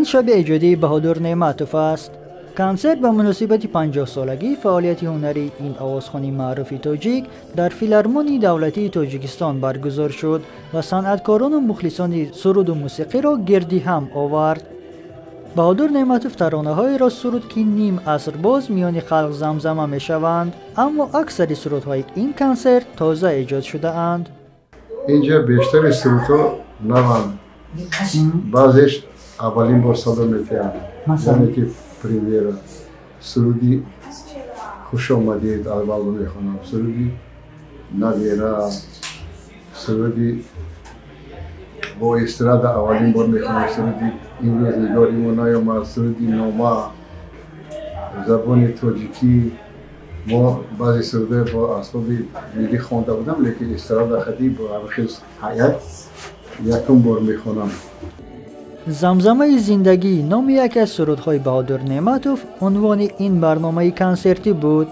شب ایجادی بهادر نعمتوف است. کنسرت به مناسبت 50 سالگی فعالیت هنری این آوازخوان معروف تاجیک در فیلارمونی دولتی تاجیکستان برگزار شد و صنعتکاران و مخلصان سرود و موسیقی را گردی هم آورد. بهادر نعمتوف ترانه‌های را سرود که نیم عصر باز میان خلق زمزمه میشوند، اما اکثر سرودهای این کنسرت تازه ایجاد شده اند. اینجا بیشتر سرودها نوند، بعضیش اولین بار صدا می‌کنند. مثلا که پریمیرا سرودی خوش آمدید اول میخوانم، سرودی نویرا، سرودی با استراد اولین بار میخوانم، سرودی امروز نگاری ما نیامد، سرودی نامه زبان تاجیکی. ما بعضی سروده با اسباب ملی خوانده بودم، لیکن استراد خطی با ارخیز حیات یکم بار میخوانم. زمزمه زندگی نام یکی از سرودهای بهادر نعمتوف عنوان این برنامه کنسرتی بود.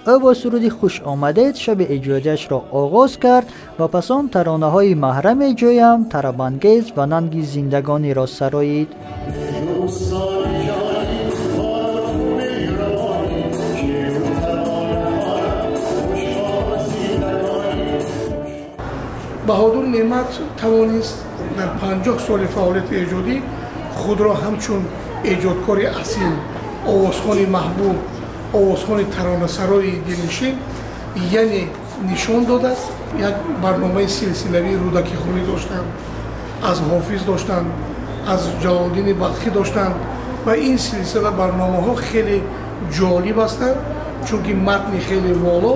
او با سرودی خوش آمدید شب ایجادیش را آغاز کرد و پس آن ترانه های محرم جویم، طرب‌انگیز و ننگ زندگانی را سرایید. بهادر نعمت توانست در 50 سال فعالیت ایجادی خود را همچون ایجادکار اصیل، آوازخوان محبوب، آوازخوان ترانه‌سرای دلنشین یعنی نشان داده است. یک برنامه سلسله‌ای رودکی خوانی داشتند، از حافظ داشتند، از جلال‌الدین بلخی داشتند و این سلسله برنامه‌ها خیلی جالب هستند، چون که متن خیلی والا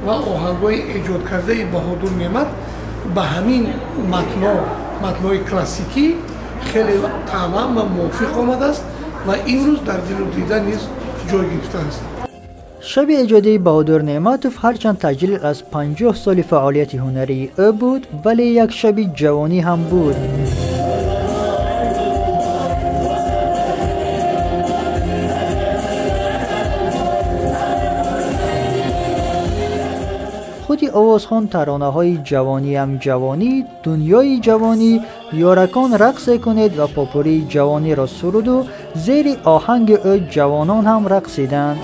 و آهنگ‌های ایجاد کرده بهادر نعمت به همین متن‌های کلاسیکی خیلی تمام و موافق آمده است و امروز در دل و دیده نیز جای گرفته است. شب ایجادی بهادر نعمتوف هرچند تجلیل از 50 سال فعالیت هنری او بود، ولی یک شب جوانی هم بود. خودی آوازخوان ترانه های جوانی هم جوانی، دنیای جوانی، یارکان رقص کنید و پاپوری جوانی را سرود و زیر آهنگ او جوانان هم رقصیدند.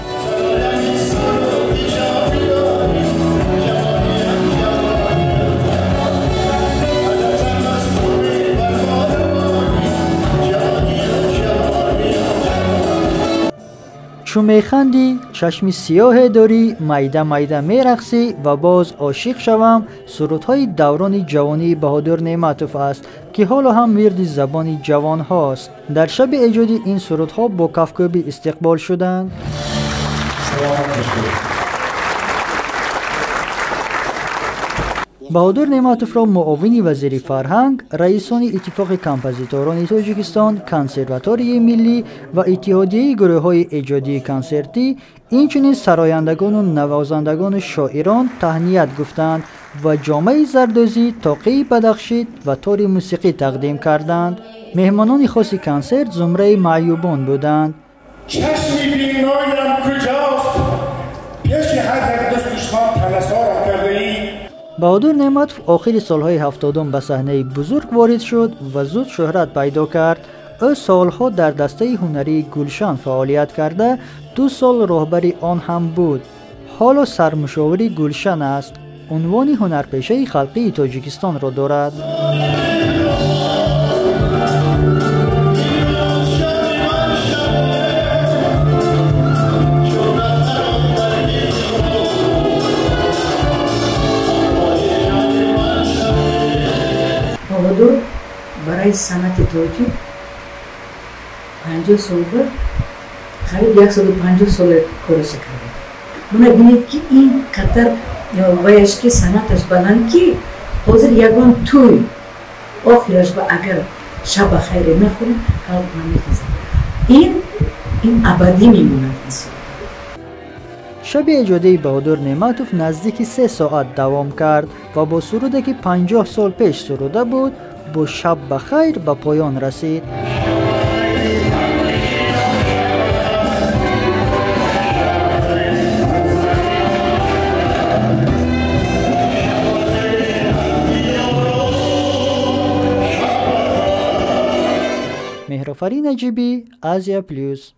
چو میخندی چشمی سیاه داری، میده میده میرقصی و باز عاشق شوم سرودهای دوران جوانی بهادر نعمتوف است که حالا هم ورد زبان جوان هاست. در شب ایجادی این سرودها با کفکوبی استقبال شدند. بهادر نعمتوف را معاون وزیر فرهنگ، رئیسان اتفاق کمپوزیتوران تاجیکستان، کنسرواتوری ملی و اتحادیه گروه‌های ایجادی کنسرتی، اینچنین سرایندگان و نوازندگان شاعران تهنیت گفتند و جامه زردوزی، تاقی بدخشید و تار موسیقی تقدیم کردند. مهمانان خاص کنسرت زمره معیوبان بودند. چشمی بینایم کجاست؟ پیش هر یک دست دشمن تلسارم کرده ای. بهادر نعمتوف آخر سالهای 70 به صحنه بزرگ وارد شد و زود شهرت پیدا کرد. او سالها در دسته هنری گلشن فعالیت کرده 2 سال راهبری آن هم بود. حالا سرمشاوری گلشن است. عنوان هنرپیشه خلقی تاجیکستان را دارد. بهادر برای صنعت تاجیک 50 سال بود، خیلی 150 سال کارش کرده. من بینید که این قطر ویش که صنعتش بلند که حاضر یگان توی آخرش با اگر شب خیر نخوریم خلق نمیخیزم. این ابدی میموند. شب ایجادی بهادر نعمتوف نزدیک 3 ساعت دوام کرد و با سرودی که 50 سال پیش سروده بود با شب بخیر به پایان رسید. شیرافری نجیبی، آزیا پلیوز.